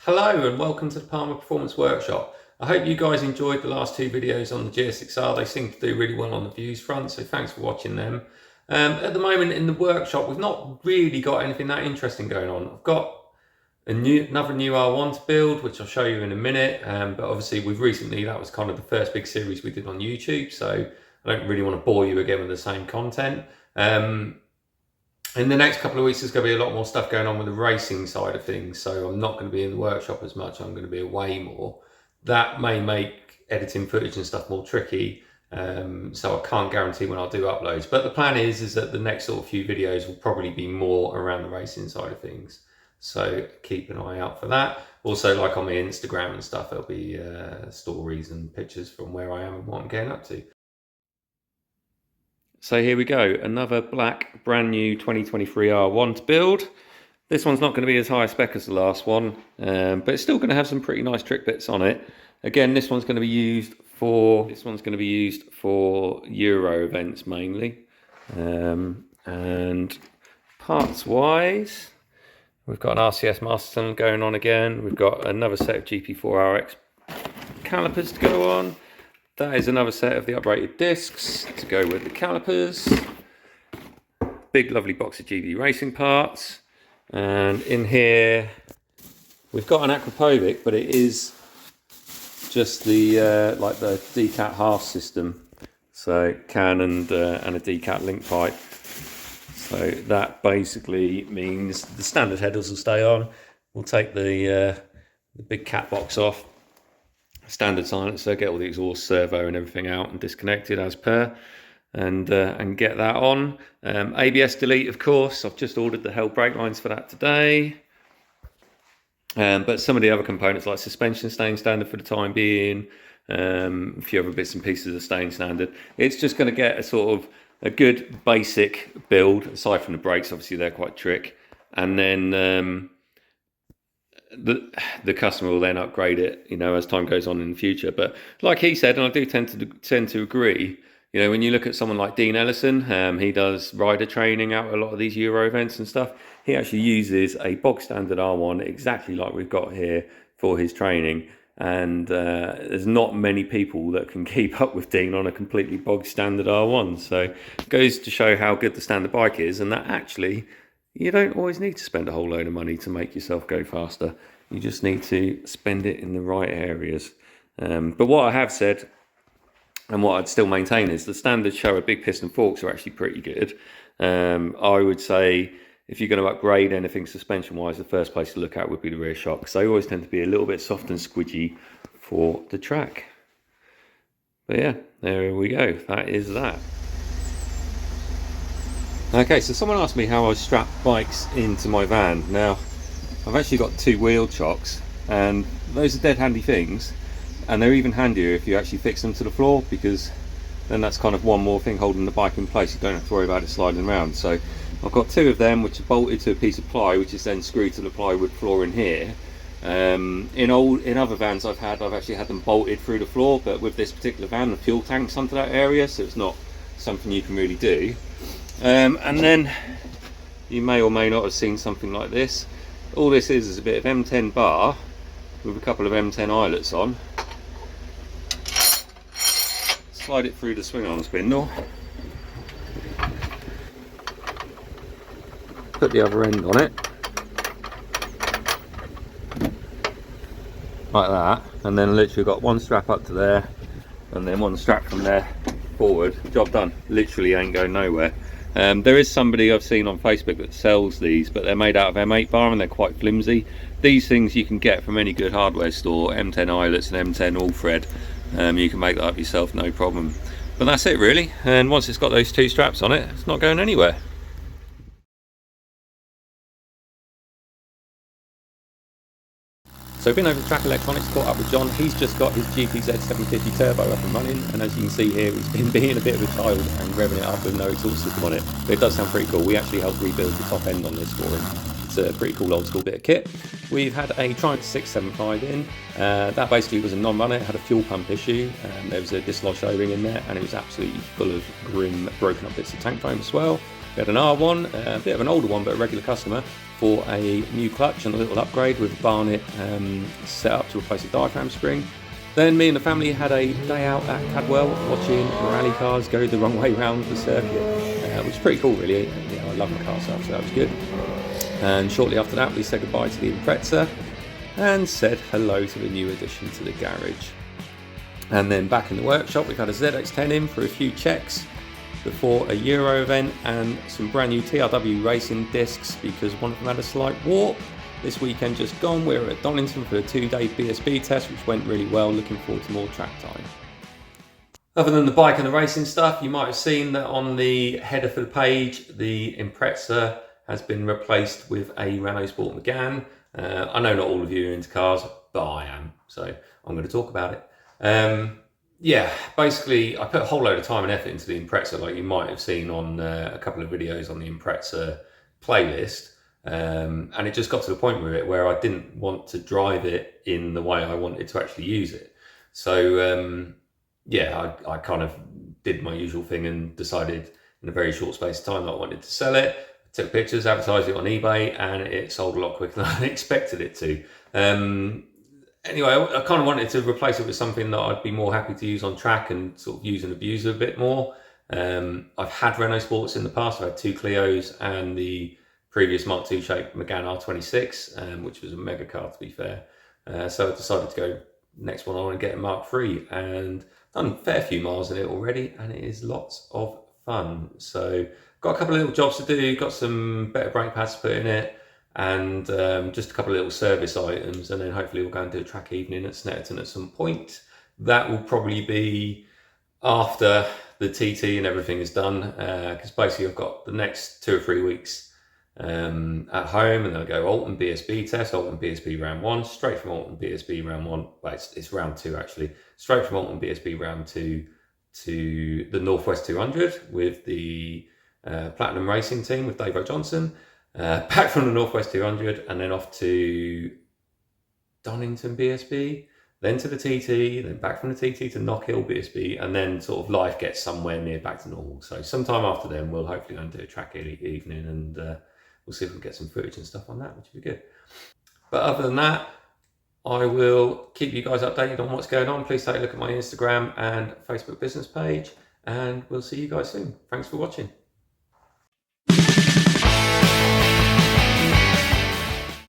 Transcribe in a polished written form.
Hello and welcome to the Palmer Performance Workshop. I hope you guys enjoyed the last two videos on the GSX-R. They seem to do really well on the views front, so thanks for watching them. At the moment in the workshop, we've not really got anything that interesting going on. I've got another new R1 to build, which I'll show you in a minute, but obviously that was kind of the first big series we did on YouTube, so I don't really want to bore you again with the same content. In the next couple of weeks, there's going to be a lot more stuff going on with the racing side of things, so I'm not going to be in the workshop as much. I'm going to be away more. That may make editing footage and stuff more tricky, so I can't guarantee when I'll do uploads. But the plan is that the next sort of few videos will probably be more around the racing side of things. So keep an eye out for that. Also, like on my Instagram and stuff, there'll be stories and pictures from where I am and what I'm getting up to. So here we go, another black brand new 2023 R1 to build. This one's not going to be as high spec as the last one, but it's still going to have some pretty nice trick bits on it. Again, this one's going to be used for Euro events mainly. And parts wise, we've got an RCS Masterton going on again. We've got another set of GP4RX calipers to go on. That is another set of the uprated discs to go with the calipers. Big lovely box of GB racing parts. And in here we've got an Aquapovic, but it is just the like the decat half system. So can and a decat link pipe. So that basically means the standard headers will stay on. We'll take the big cat box off. Standard silencer, get all the exhaust servo and everything out and disconnected as per, and get that on. ABS delete, of course. I've just ordered the Hell brake lines for that today. But some of the other components like suspension staying standard for the time being, a few other bits and pieces are staying standard. It's just going to get a sort of a good basic build, aside from the brakes, obviously they're quite trick, and then the customer will then upgrade it, as time goes on in the future. But like he said, and I do tend to agree, when you look at someone like Dean Ellison, he does rider training out at a lot of these Euro events and stuff. He actually uses a bog standard R1 exactly like we've got here for his training, and there's not many people that can keep up with Dean on a completely bog standard R1. So it goes to show how good the standard bike is, and that actually you don't always need to spend a whole load of money to make yourself go faster. You just need to spend it in the right areas. But what I have said, and what I'd still maintain, is the standard show of big piston forks are actually pretty good. I would say if you're going to upgrade anything suspension-wise, the first place to look at would be the rear shock, because they always tend to be a little bit soft and squidgy for the track. But yeah, there we go. That is that. Okay, so someone asked me how I strap bikes into my van. Now, I've actually got two wheel chocks, and those are dead handy things, and they're even handier if you actually fix them to the floor, because then that's kind of one more thing holding the bike in place. You don't have to worry about it sliding around. So I've got two of them which are bolted to a piece of ply, which is then screwed to the plywood floor in here. In other vans I've actually had them bolted through the floor, but with this particular van the fuel tank's under that area, so it's not something you can really do. And then you may or may not have seen something like this. All this is a bit of M10 bar with a couple of M10 eyelets on. Slide it through the swing arm spindle. Put the other end on it. Like that. And then literally got one strap up to there and then one strap from there forward. Job done. Literally ain't going nowhere. There is somebody I've seen on Facebook that sells these, but they're made out of M8 bar and they're quite flimsy. These things you can get from any good hardware store, M10 eyelets and M10 all thread. You can make that up yourself, no problem. But that's it really, and once it's got those two straps on it, it's not going anywhere. So I've been over to Track Electronics, caught up with John. He's just got his GPZ 750 turbo up and running, and as you can see here, he's been being a bit of a child and revving it up with no exhaust system on it. But it does sound pretty cool. We actually helped rebuild the top end on this for him. It's a pretty cool old school bit of kit. We've had a Triumph 675 in. That basically was a non-runner. It had a fuel pump issue. There was a dislodged O-ring in there, and it was absolutely full of grim, broken up bits of tank foam as well. We had an R1, a bit of an older one, but a regular customer, for a new clutch and a little upgrade with a barnet set up to replace a diaphragm spring. Then me and the family had a day out at Cadwell watching rally cars go the wrong way round the circuit, which is pretty cool really. Yeah, I love my car stuff, so that was good. And shortly after that we said goodbye to the Impreza and said hello to the new addition to the garage. And then back in the workshop we've had a ZX10 in for a few checks before a Euro event and some brand new TRW racing discs because one of them had a slight warp. This weekend just gone, we were at Donington for a 2-day PSB test which went really well, looking forward to more track time. Other than the bike and the racing stuff, you might have seen that on the header for the page, the Impreza has been replaced with a Renault Sport Megane. I know not all of you are into cars, but I am, so I'm going to talk about it. Yeah, basically I put a whole load of time and effort into the Impreza, like you might have seen on a couple of videos on the Impreza playlist. And it just got to the point with it where I didn't want to drive it in the way I wanted to actually use it. So yeah, I kind of did my usual thing and decided in a very short space of time that I wanted to sell it. Took pictures, advertised it on eBay, and it sold a lot quicker than I expected it to. Anyway, I kind of wanted to replace it with something that I'd be more happy to use on track and sort of use and abuse a bit more. I've had Renault Sports in the past. I've had 2 Clios and the previous Mark II shape Megane R26, which was a mega car to be fair. So I decided to go next one on and get a Mark III, and done a fair few miles in it already, and it is lots of fun. So got a couple of little jobs to do, got some better brake pads to put in it, and just a couple of little service items, and then hopefully we'll go and do a track evening at Snetterton at some point. That will probably be after the TT and everything is done, because basically I've got the next 2 or 3 weeks at home, and then I'll go Alton BSB test, Alton BSB round 1, straight from Alton BSB round 1, well it's round 2 actually, straight from Alton BSB round 2 to the Northwest 200 with the Platinum Racing team with Dave Johnson, back from the Northwest 200 and then off to Donington BSB, then to the TT, then back from the TT to Nicholl BSB, and then sort of life gets somewhere near back to normal. So sometime after then we'll hopefully go and do a track evening, and we'll see if we can get some footage and stuff on that, which would be good. But other than that, I will keep you guys updated on what's going on. Please take a look at my Instagram and Facebook business page, and we'll see you guys soon. Thanks for watching.